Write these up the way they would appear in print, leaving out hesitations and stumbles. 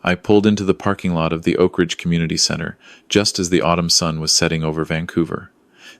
I pulled into the parking lot of the Oak Ridge Community Center just as the autumn sun was setting over Vancouver.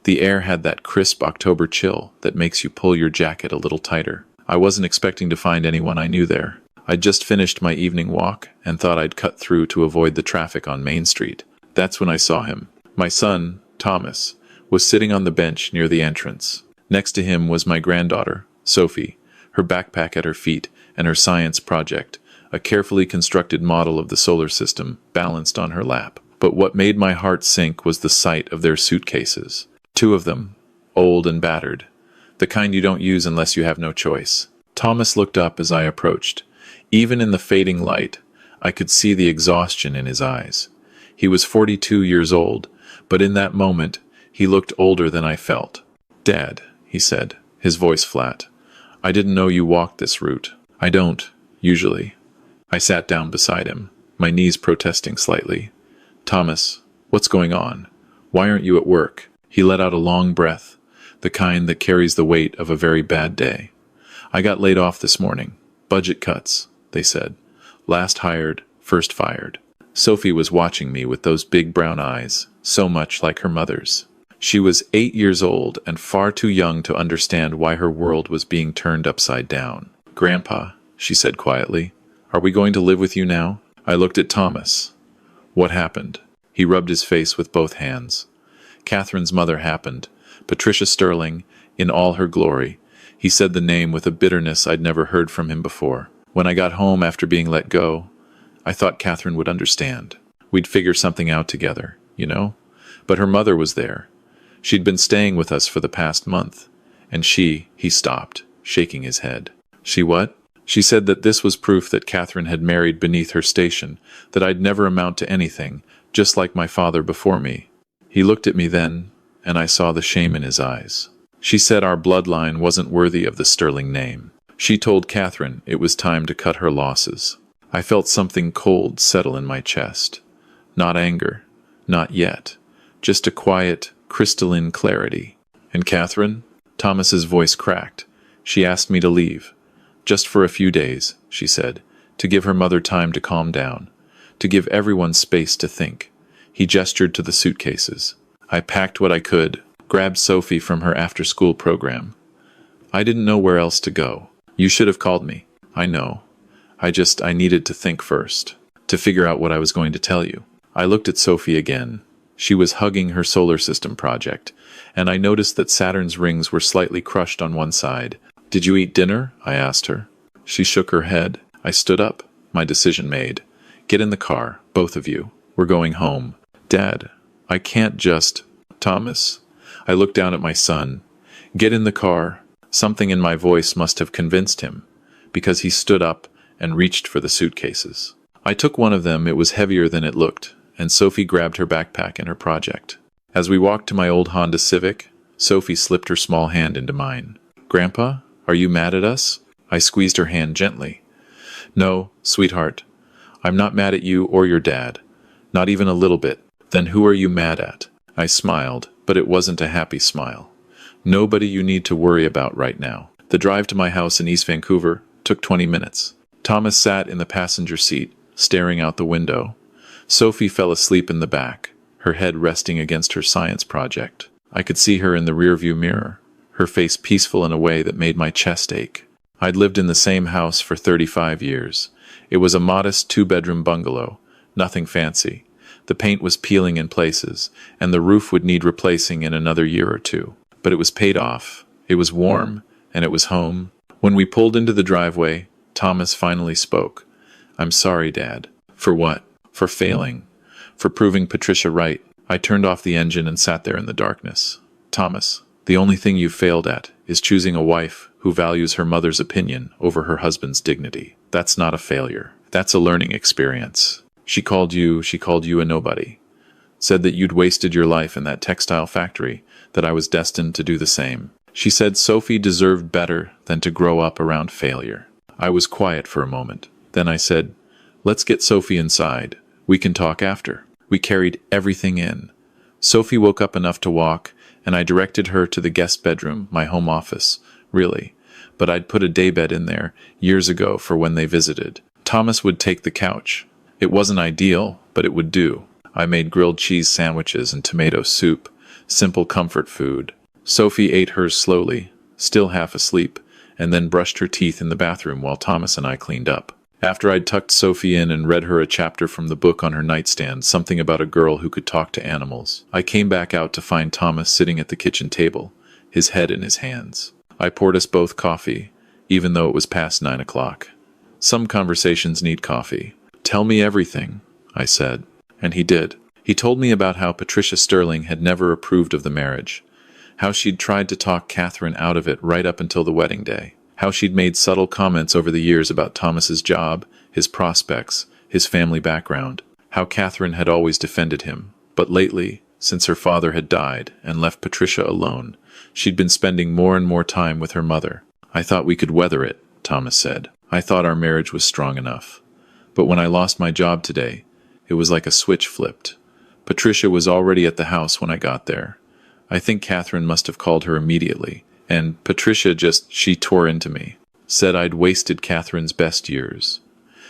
The air had that crisp October chill that makes you pull your jacket a little tighter. I wasn't expecting to find anyone I knew there. I'd just finished my evening walk and thought I'd cut through to avoid the traffic on Main Street. That's when I saw him. My son, Thomas, was sitting on the bench near the entrance. Next to him was my granddaughter, Sophie, her backpack at her feet and her science project, a carefully constructed model of the solar system, balanced on her lap. But what made my heart sink was the sight of their suitcases. 2 of them, old and battered, the kind you don't use unless you have no choice. Thomas looked up as I approached. Even in the fading light, I could see the exhaustion in his eyes. He was 42 years old, but in that moment, he looked older than I felt. "Dad," he said, his voice flat, "I didn't know you walked this route." "I don't, usually." I sat down beside him, my knees protesting slightly. "Thomas, what's going on? Why aren't you at work?" He let out a long breath, the kind that carries the weight of a very bad day. "I got laid off this morning. Budget cuts," they said. "Last hired, first fired." Sophie was watching me with those big brown eyes, so much like her mother's. She was 8 years old and far too young to understand why her world was being turned upside down. "Grandpa," she said quietly, "are we going to live with you now?" I looked at Thomas. "What happened?" He rubbed his face with both hands. "Catherine's mother happened. Patricia Sterling, in all her glory." He said the name with a bitterness I'd never heard from him before. "When I got home after being let go, I thought Catherine would understand. We'd figure something out together, you know? But her mother was there. She'd been staying with us for the past month. And he stopped, shaking his head. "She what?" She said that this was proof that Catherine had married beneath her station, that I'd never amount to anything, just like my father before me. He looked at me then, and I saw the shame in his eyes. "She said our bloodline wasn't worthy of the Sterling name. She told Catherine it was time to cut her losses." I felt something cold settle in my chest. Not anger, not yet, just a quiet, crystalline clarity. "And Catherine?" Thomas's voice cracked. "She asked me to leave. Just for a few days," she said, "to give her mother time to calm down, to give everyone space to think." He gestured to the suitcases. I packed what I could, grabbed Sophie from her after-school program. I didn't know where else to go. "You should have called me." "I know. I needed to think first, to figure out what I was going to tell you." I looked at Sophie again. She was hugging her solar system project, and I noticed that Saturn's rings were slightly crushed on one side. "Did you eat dinner?" I asked her. She shook her head. I stood up, my decision made. "Get in the car, both of you. We're going home." "Dad, I can't just—" "Thomas?" I looked down at my son. "Get in the car." Something in my voice must have convinced him, because he stood up and reached for the suitcases. I took one of them. It was heavier than it looked, and Sophie grabbed her backpack and her project. As we walked to my old Honda Civic, Sophie slipped her small hand into mine. "Grandpa, are you mad at us?" I squeezed her hand gently. "No, sweetheart. I'm not mad at you or your dad. Not even a little bit." "Then who are you mad at?" I smiled, but it wasn't a happy smile. "Nobody you need to worry about right now." The drive to my house in East Vancouver took 20 minutes. Thomas sat in the passenger seat, staring out the window. Sophie fell asleep in the back, her head resting against her science project. I could see her in the rearview mirror, her face peaceful in a way that made my chest ache. I'd lived in the same house for 35 years. It was a modest 2-bedroom bungalow, nothing fancy. The paint was peeling in places, and the roof would need replacing in another year or 2. But it was paid off. It was warm, and it was home. When we pulled into the driveway, Thomas finally spoke. "I'm sorry, Dad." "For what?" "For failing. For proving Patricia right." I turned off the engine and sat there in the darkness. "Thomas, the only thing you failed at is choosing a wife who values her mother's opinion over her husband's dignity. That's not a failure. That's a learning experience. She called you a nobody. Said that you'd wasted your life in that textile factory, that I was destined to do the same. She said Sophie deserved better than to grow up around failure." I was quiet for a moment. Then I said, "Let's get Sophie inside. We can talk after." We carried everything in. Sophie woke up enough to walk, and I directed her to the guest bedroom, my home office, really. But I'd put a daybed in there years ago for when they visited. Thomas would take the couch. It wasn't ideal, but it would do. I made grilled cheese sandwiches and tomato soup, simple comfort food. Sophie ate hers slowly, still half asleep, and then brushed her teeth in the bathroom while Thomas and I cleaned up. After I'd tucked Sophie in and read her a chapter from the book on her nightstand, something about a girl who could talk to animals, I came back out to find Thomas sitting at the kitchen table, his head in his hands. I poured us both coffee, even though it was past 9 o'clock. Some conversations need coffee. "Tell me everything," I said. And he did. He told me about how Patricia Sterling had never approved of the marriage, how she'd tried to talk Catherine out of it right up until the wedding day, how she'd made subtle comments over the years about Thomas's job, his prospects, his family background, how Catherine had always defended him. But lately, since her father had died and left Patricia alone, she'd been spending more and more time with her mother. "I thought we could weather it," Thomas said. "I thought our marriage was strong enough. But when I lost my job today, it was like a switch flipped. Patricia was already at the house when I got there. I think Catherine must have called her immediately, and Patricia she tore into me. Said I'd wasted Catherine's best years.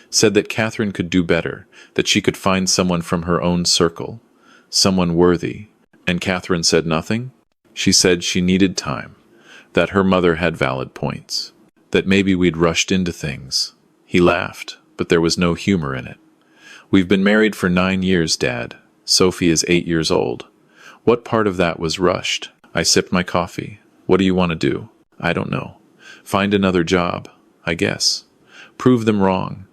Said that Catherine could do better, that she could find someone from her own circle, someone worthy. And Catherine said nothing? She said she needed time, that her mother had valid points, that maybe we'd rushed into things." He laughed, but there was no humor in it. "We've been married for 9 years, Dad. Sophie is 8 years old. What part of that was rushed?" I sipped my coffee. "What do you want to do?" "I don't know. Find another job, I guess. Prove them wrong.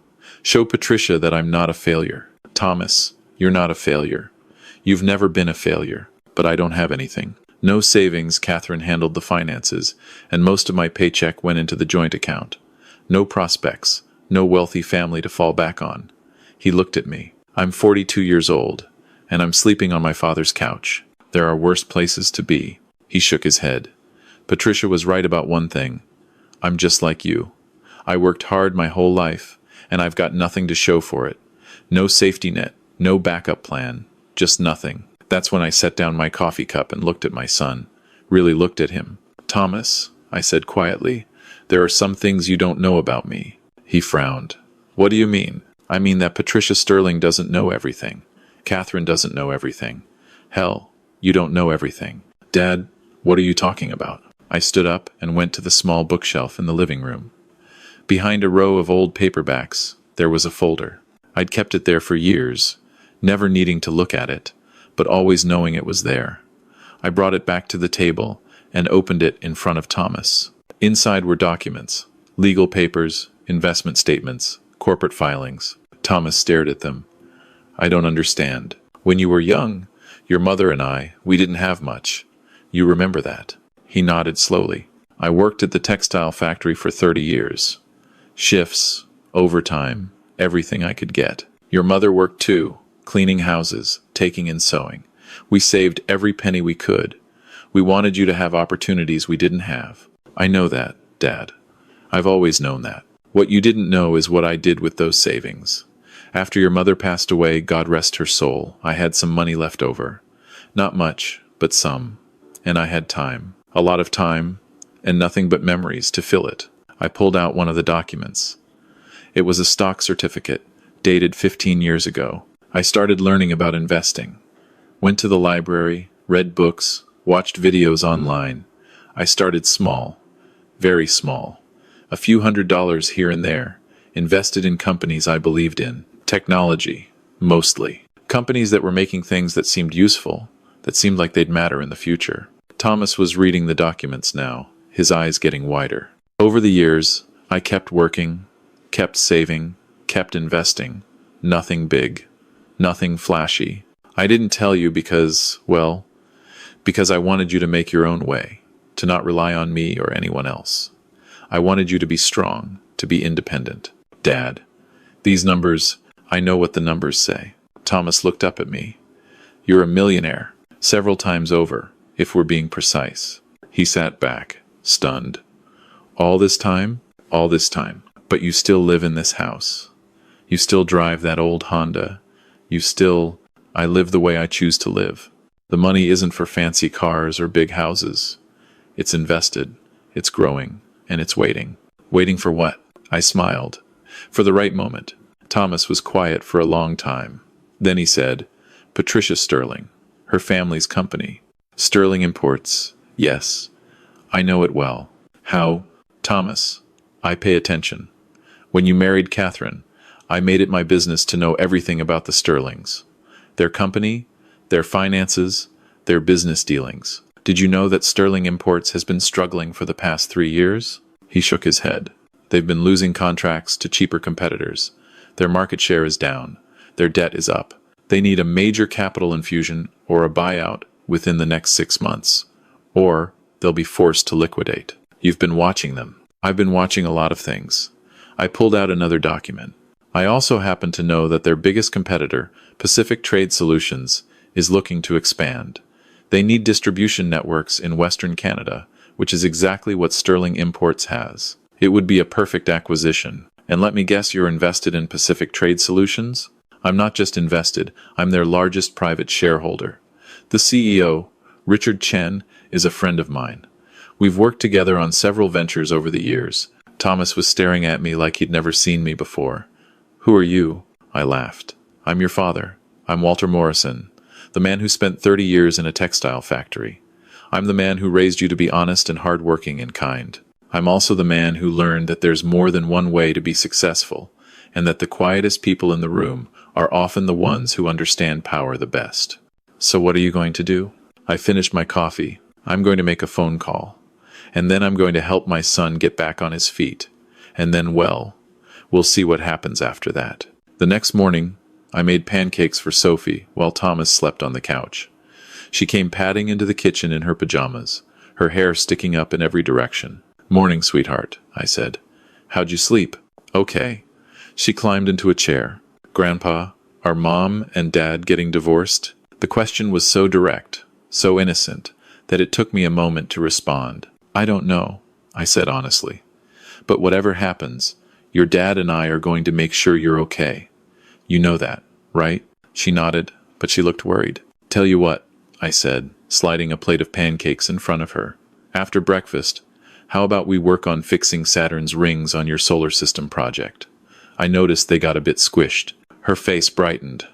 Show Patricia that I'm not a failure." "Thomas, you're not a failure. You've never been a failure. But I don't have anything. No savings." Catherine handled the finances, and most of my paycheck went into the joint account. No prospects, no wealthy family to fall back on. He looked at me. "I'm 42 years old, and I'm sleeping on my father's couch. There are worse places to be." He shook his head. "Patricia was right about one thing. I'm just like you. I worked hard my whole life, and I've got nothing to show for it. No safety net, no backup plan, just nothing." That's when I set down my coffee cup and looked at my son. Really looked at him. "Thomas," I said quietly, "there are some things you don't know about me." He frowned. "What do you mean?" "I mean that Patricia Sterling doesn't know everything. Catherine doesn't know everything. Hell, you don't know everything." "Dad, what are you talking about?" I stood up and went to the small bookshelf in the living room. Behind a row of old paperbacks, there was a folder. I'd kept it there for years, never needing to look at it, but always knowing it was there. I brought it back to the table and opened it in front of Thomas. Inside were documents, legal papers, investment statements, corporate filings. Thomas stared at them. "I don't understand. When you were young, your mother and we didn't have much. You remember that?" He nodded slowly. "I worked at the textile factory for 30 years. Shifts, overtime, everything I could get. Your mother worked too, cleaning houses, taking in sewing. We saved every penny we could. We wanted you to have opportunities we didn't have. I know that, Dad. I've always known that. What you didn't know is what I did with those savings. After your mother passed away, God rest her soul, I had some money left over. Not much, but some. And I had time. A lot of time, and nothing but memories to fill it." I pulled out one of the documents. It was a stock certificate, dated 15 years ago. I started learning about investing. Went to the library, read books, watched videos online. I started small, very small. A few $100s here and there, invested in companies I believed in. Technology, mostly. Companies that were making things that seemed useful, that seemed like they'd matter in the future. Thomas was reading the documents now, his eyes getting wider. "Over the years, I kept working, kept saving, kept investing. Nothing big. Nothing flashy. I didn't tell you because I wanted you to make your own way, to not rely on me or anyone else. I wanted you to be strong, to be independent. Dad, these numbers, I know what the numbers say." Thomas looked up at me. "You're a millionaire, several times over, if we're being precise." He sat back, stunned. All this time, but you still live in this house. You still drive that old Honda. I live the way I choose to live. The money isn't for fancy cars or big houses. It's invested, it's growing, and it's waiting." "Waiting for what?" I smiled. "For the right moment. Thomas was quiet for a long time. Then he said, Patricia Sterling, her family's company. Sterling Imports. Yes, I know it well. How? Thomas. I pay attention. When you married Catherine, I made it my business to know everything about the Sterlings. Their company, their finances, their business dealings. Did you know that Sterling Imports has been struggling for the past 3 years? He shook his head. They've been losing contracts to cheaper competitors. Their market share is down. Their debt is up. They need a major capital infusion or a buyout within the next 6 months. Or they'll be forced to liquidate. You've been watching them. I've been watching a lot of things. I pulled out another document. I also happen to know that their biggest competitor, Pacific Trade Solutions, is looking to expand. They need distribution networks in Western Canada, which is exactly what Sterling Imports has. It would be a perfect acquisition. And let me guess, you're invested in Pacific Trade Solutions? I'm not just invested, I'm their largest private shareholder. The CEO, Richard Chen, is a friend of mine. We've worked together on several ventures over the years. Thomas was staring at me like he'd never seen me before. Who are you? I laughed. I'm your father. I'm Walter Morrison, the man who spent 30 years in a textile factory. I'm the man who raised you to be honest and hardworking and kind. I'm also the man who learned that there's more than one way to be successful, and that the quietest people in the room are often the ones who understand power the best. So what are you going to do? I finished my coffee. I'm going to make a phone call. And then I'm going to help my son get back on his feet. And then, well, we'll see what happens after that. The next morning, I made pancakes for Sophie while Thomas slept on the couch. She came padding into the kitchen in her pajamas, her hair sticking up in every direction. Morning, sweetheart, I said. How'd you sleep? Okay. She climbed into a chair. Grandpa, are Mom and Dad getting divorced? The question was so direct, so innocent, that it took me a moment to respond. I don't know, I said honestly. But whatever happens, your dad and I are going to make sure you're okay. You know that, right? She nodded, but she looked worried. Tell you what, I said, sliding a plate of pancakes in front of her. After breakfast, how about we work on fixing Saturn's rings on your solar system project? I noticed they got a bit squished. Her face brightened.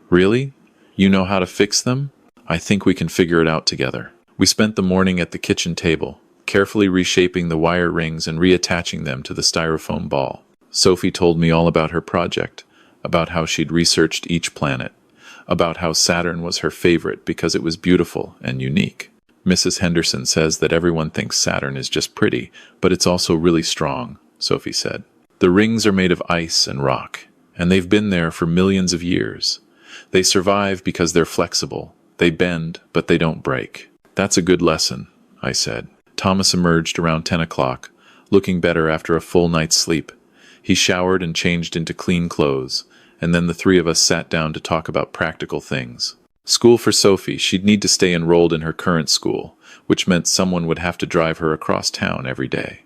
Really? You know how to fix them? I think we can figure it out together. We spent the morning at the kitchen table, carefully reshaping the wire rings and reattaching them to the styrofoam ball. Sophie told me all about her project, about how she'd researched each planet, about how Saturn was her favorite because it was beautiful and unique. Mrs. Henderson says that everyone thinks Saturn is just pretty, but it's also really strong, Sophie said. The rings are made of ice and rock, and they've been there for millions of years. They survive because they're flexible. They bend, but they don't break. That's a good lesson, I said. Thomas emerged around 10 o'clock, looking better after a full night's sleep. He showered and changed into clean clothes, and then the three of us sat down to talk about practical things. School for Sophie, she'd need to stay enrolled in her current school, which meant someone would have to drive her across town every day.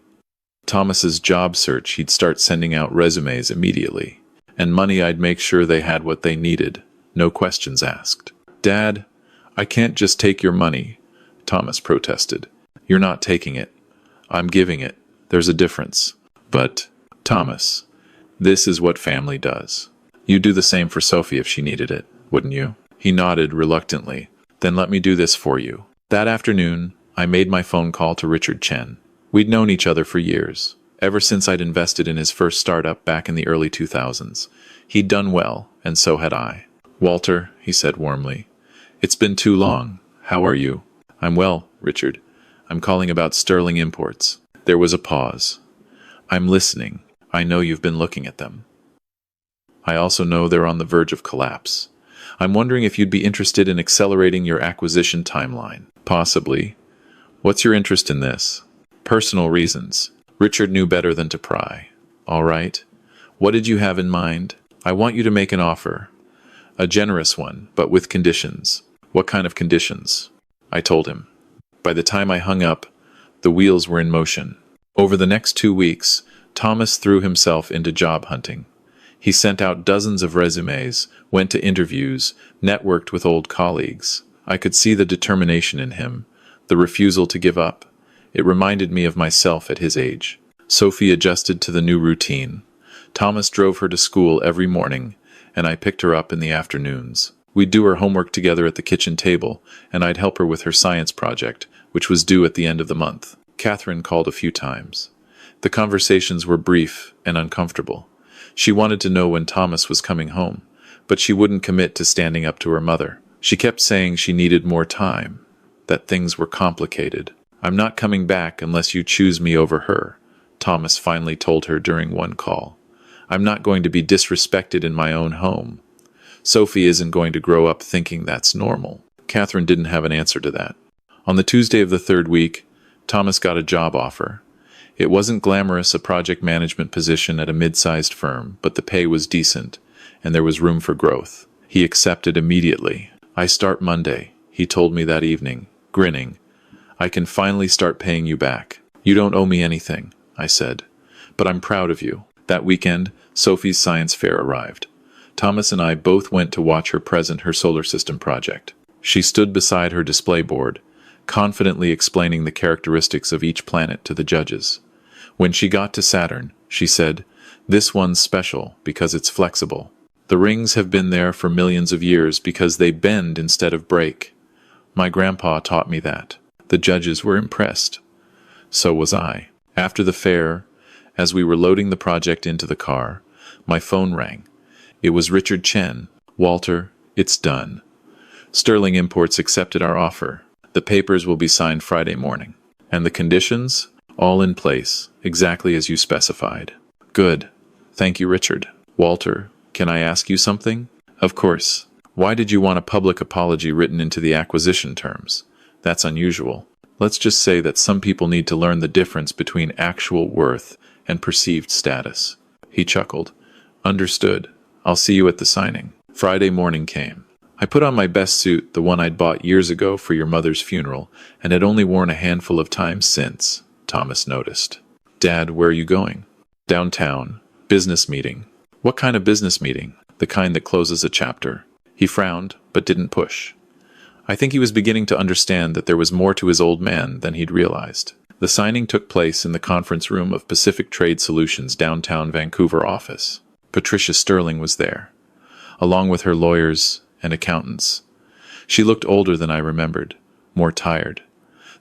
Thomas's job search, he'd start sending out resumes immediately. And money, I'd make sure they had what they needed, no questions asked. Dad, I can't just take your money, Thomas protested. You're not taking it. I'm giving it. There's a difference. But, Thomas, this is what family does. You'd do the same for Sophie if she needed it, wouldn't you? He nodded reluctantly. Then let me do this for you. That afternoon, I made my phone call to Richard Chen. We'd known each other for years, ever since I'd invested in his first startup back in the early 2000s. He'd done well, and so had I. Walter, he said warmly, it's been too long. How are you? I'm well, Richard. I'm calling about Sterling Imports. There was a pause. I'm listening. I know you've been looking at them. I also know they're on the verge of collapse. I'm wondering if you'd be interested in accelerating your acquisition timeline. Possibly. What's your interest in this? Personal reasons. Richard knew better than to pry. All right. What did you have in mind? I want you to make an offer. A generous one, but with conditions. What kind of conditions? I told him. By the time I hung up, the wheels were in motion. Over the next 2 weeks, Thomas threw himself into job hunting. He sent out dozens of resumes, went to interviews, networked with old colleagues. I could see the determination in him, the refusal to give up. It reminded me of myself at his age. Sophie adjusted to the new routine. Thomas drove her to school every morning, and I picked her up in the afternoons. We'd do her homework together at the kitchen table, and I'd help her with her science project, which was due at the end of the month. Catherine called a few times. The conversations were brief and uncomfortable. She wanted to know when Thomas was coming home, but she wouldn't commit to standing up to her mother. She kept saying she needed more time, that things were complicated. "I'm not coming back unless you choose me over her," Thomas finally told her during one call. "I'm not going to be disrespected in my own home. Sophie isn't going to grow up thinking that's normal." Catherine didn't have an answer to that. On the Tuesday of the third week, Thomas got a job offer. It wasn't glamorous, a project management position at a mid-sized firm, but the pay was decent, and there was room for growth. He accepted immediately. "I start Monday," he told me that evening, grinning. "I can finally start paying you back." "You don't owe me anything," I said, "but I'm proud of you." That weekend, Sophie's science fair arrived. Thomas and I both went to watch her present her solar system project. She stood beside her display board, confidently explaining the characteristics of each planet to the judges. When she got to Saturn, she said, "This one's special because it's flexible. The rings have been there for millions of years because they bend instead of break. My grandpa taught me that." The judges were impressed. So was I. After the fair, as we were loading the project into the car, my phone rang. It was Richard Chen. "Walter, it's done. Sterling Imports accepted our offer. The papers will be signed Friday morning. And the conditions? All in place, exactly as you specified." "Good. Thank you, Richard." "Walter, can I ask you something?" "Of course. Why did you want a public apology written into the acquisition terms? That's unusual. Let's just say that some people need to learn the difference between actual worth and perceived status." He chuckled. "Understood. I'll see you at the signing." Friday morning came. I put on my best suit, the one I'd bought years ago for your mother's funeral, and had only worn a handful of times since. Thomas noticed. "Dad, where are you going?" "Downtown. Business meeting." "What kind of business meeting?" "The kind that closes a chapter." He frowned, but didn't push. I think he was beginning to understand that there was more to his old man than he'd realized. The signing took place in the conference room of Pacific Trade Solutions' downtown Vancouver office. Patricia Sterling was there, along with her lawyers and accountants. She looked older than I remembered, more tired.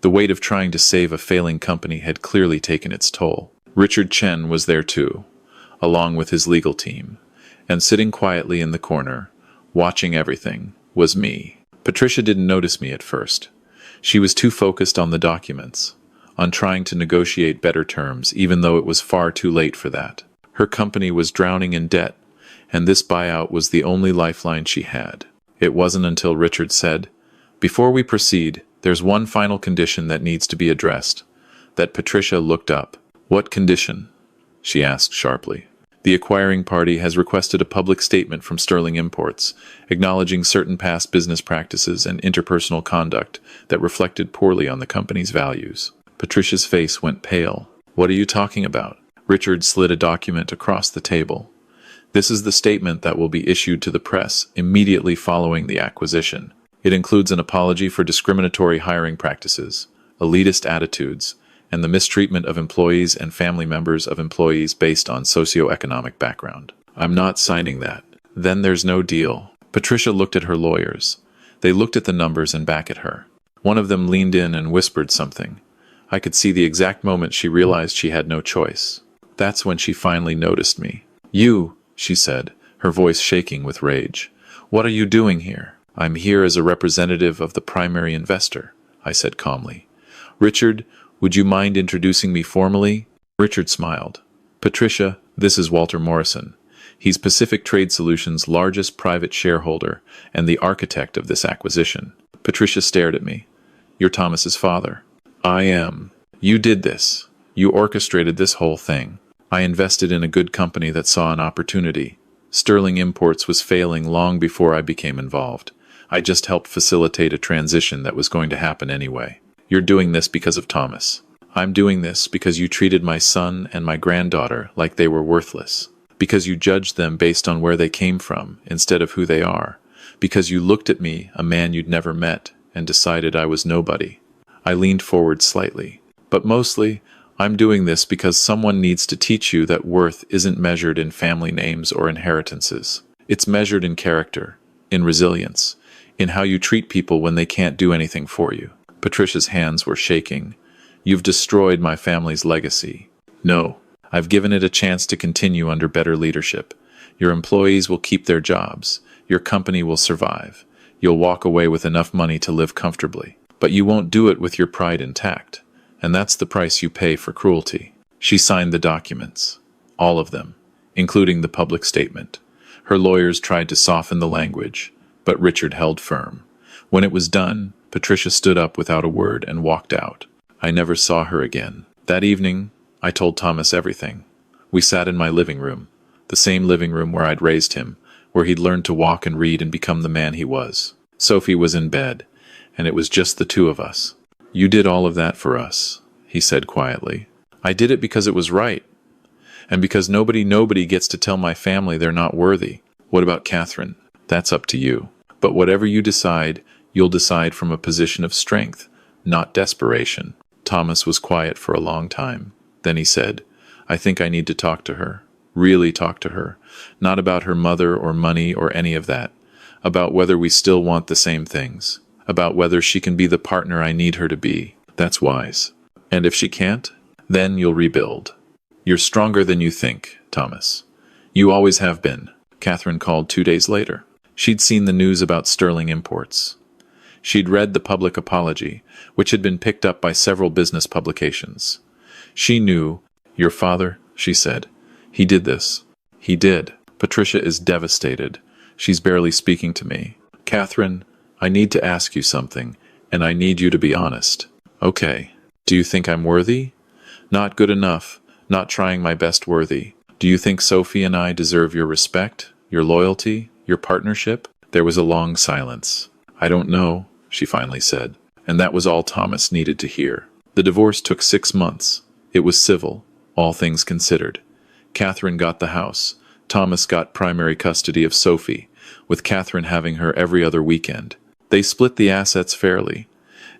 The weight of trying to save a failing company had clearly taken its toll. Richard Chen was there too, along with his legal team, and sitting quietly in the corner, watching everything, was me. Patricia didn't notice me at first. She was too focused on the documents, on trying to negotiate better terms, even though it was far too late for that. Her company was drowning in debt, and this buyout was the only lifeline she had. It wasn't until Richard said, "Before we proceed, there's one final condition that needs to be addressed," that Patricia looked up. "What condition?" she asked sharply. "The acquiring party has requested a public statement from Sterling Imports, acknowledging certain past business practices and interpersonal conduct that reflected poorly on the company's values." Patricia's face went pale. "What are you talking about?" Richard slid a document across the table. "This is the statement that will be issued to the press immediately following the acquisition. It includes an apology for discriminatory hiring practices, elitist attitudes, and the mistreatment of employees and family members of employees based on socioeconomic background." "I'm not signing that." "Then there's no deal." Patricia looked at her lawyers. They looked at the numbers and back at her. One of them leaned in and whispered something. I could see the exact moment she realized she had no choice. That's when she finally noticed me. "You," she said, her voice shaking with rage. "What are you doing here?" "I'm here as a representative of the primary investor," I said calmly. "Richard, would you mind introducing me formally?" Richard smiled. "Patricia, this is Walter Morrison. He's Pacific Trade Solutions' largest private shareholder and the architect of this acquisition." Patricia stared at me. "You're Thomas's father." "I am." "You did this. You orchestrated this whole thing." "I invested in a good company that saw an opportunity. Sterling Imports was failing long before I became involved. I just helped facilitate a transition that was going to happen anyway. You're doing this because of Thomas. I'm doing this because you treated my son and my granddaughter like they were worthless. Because you judged them based on where they came from instead of who they are. Because you looked at me, a man you'd never met, and decided I was nobody." I leaned forward slightly. "But mostly, I'm doing this because someone needs to teach you that worth isn't measured in family names or inheritances. It's measured in character, in resilience, in how you treat people when they can't do anything for you. Patricia's hands were shaking. You've destroyed my family's legacy. No, I've given it a chance to continue under better leadership. Your employees will keep their jobs. Your company will survive. You'll walk away with enough money to live comfortably. But you won't do it with your pride intact. And that's the price you pay for cruelty. She signed the documents. All of them, including the public statement. Her lawyers tried to soften the language, but Richard held firm. When it was done, Patricia stood up without a word and walked out. I never saw her again. That evening, I told Thomas everything. We sat in my living room, the same living room where I'd raised him, where he'd learned to walk and read and become the man he was. Sophie was in bed, and it was just the two of us. You did all of that for us, he said quietly. I did it because it was right, and because nobody gets to tell my family they're not worthy. What about Catherine? That's up to you. But whatever you decide, you'll decide from a position of strength, not desperation. Thomas was quiet for a long time. Then he said, I think I need to talk to her. Really talk to her. Not about her mother or money or any of that. About whether we still want the same things. About whether she can be the partner I need her to be. That's wise. And if she can't, then you'll rebuild. You're stronger than you think, Thomas. You always have been. Catherine called 2 days later. She'd seen the news about Sterling Imports. She'd read the public apology, which had been picked up by several business publications. She knew, your father, she said. He did this. He did. Patricia is devastated. She's barely speaking to me. Catherine, I need to ask you something, and I need you to be honest. Okay. Do you think I'm worthy? Not good enough. Not trying my best worthy. Do you think Sophie and I deserve your respect, your loyalty, your partnership? There was a long silence. I don't know, she finally said. And that was all Thomas needed to hear. The divorce took 6 months. It was civil, all things considered. Catherine got the house. Thomas got primary custody of Sophie, with Catherine having her every other weekend. They split the assets fairly.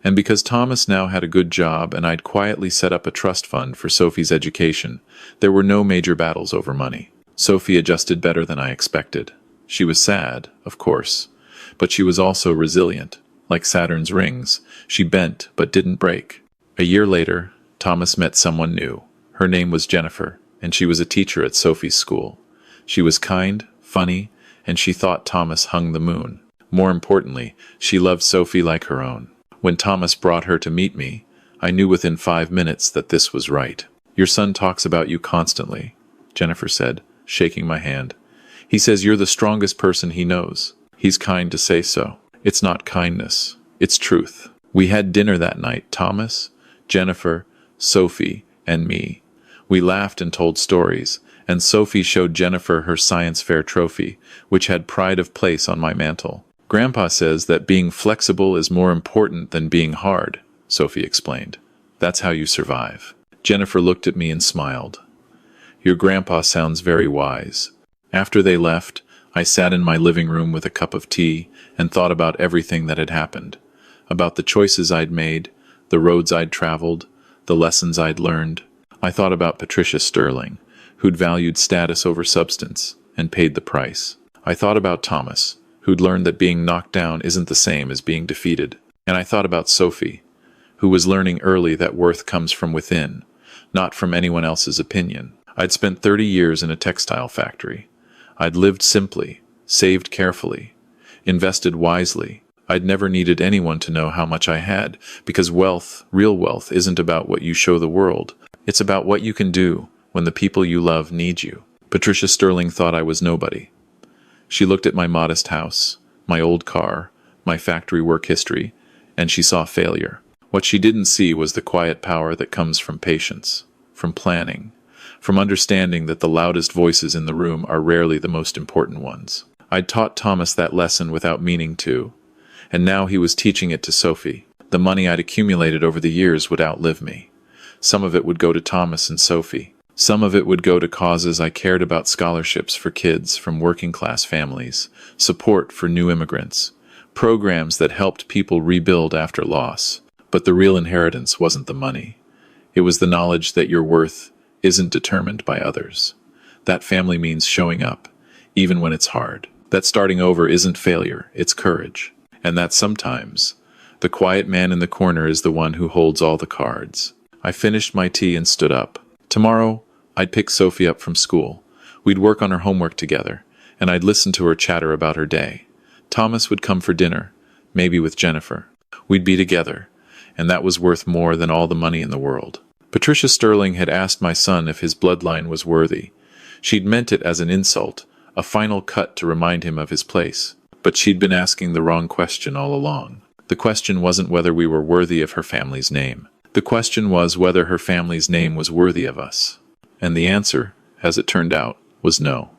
And because Thomas now had a good job and I'd quietly set up a trust fund for Sophie's education, there were no major battles over money. Sophie adjusted better than I expected. She was sad, of course, but she was also resilient. Like Saturn's rings, she bent but didn't break. A year later, Thomas met someone new. Her name was Jennifer, and she was a teacher at Sophie's school. She was kind, funny, and she thought Thomas hung the moon. More importantly, she loved Sophie like her own. When Thomas brought her to meet me, I knew within 5 minutes that this was right. Your son talks about you constantly, Jennifer said, shaking my hand. He says you're the strongest person he knows. He's kind to say so. It's not kindness. It's truth. We had dinner that night, Thomas, Jennifer, Sophie, and me. We laughed and told stories, and Sophie showed Jennifer her science fair trophy, which had pride of place on my mantle. Grandpa says that being flexible is more important than being hard, Sophie explained. That's how you survive. Jennifer looked at me and smiled. Your grandpa sounds very wise. After they left, I sat in my living room with a cup of tea and thought about everything that had happened. About the choices I'd made, the roads I'd traveled, the lessons I'd learned. I thought about Patricia Sterling, who'd valued status over substance and paid the price. I thought about Thomas, who'd learned that being knocked down isn't the same as being defeated. And I thought about Sophie, who was learning early that worth comes from within, not from anyone else's opinion. I'd spent 30 years in a textile factory. I'd lived simply, saved carefully, invested wisely. I'd never needed anyone to know how much I had, because wealth, real wealth, isn't about what you show the world. It's about what you can do when the people you love need you. Patricia Sterling thought I was nobody. She looked at my modest house, my old car, my factory work history, and she saw failure. What she didn't see was the quiet power that comes from patience, from planning, from understanding that the loudest voices in the room are rarely the most important ones. I'd taught Thomas that lesson without meaning to, and now he was teaching it to Sophie. The money I'd accumulated over the years would outlive me. Some of it would go to Thomas and Sophie. Some of it would go to causes I cared about: scholarships for kids from working-class families, support for new immigrants, programs that helped people rebuild after loss. But the real inheritance wasn't the money. It was the knowledge that your worth isn't determined by others. That family means showing up, even when it's hard. That starting over isn't failure, it's courage. And that sometimes, the quiet man in the corner is the one who holds all the cards. I finished my tea and stood up. Tomorrow, I'd pick Sophie up from school. We'd work on her homework together, and I'd listen to her chatter about her day. Thomas would come for dinner, maybe with Jennifer. We'd be together, and that was worth more than all the money in the world. Patricia Sterling had asked my son if his bloodline was worthy. She'd meant it as an insult, a final cut to remind him of his place. But she'd been asking the wrong question all along. The question wasn't whether we were worthy of her family's name. The question was whether her family's name was worthy of us. And the answer, as it turned out, was no.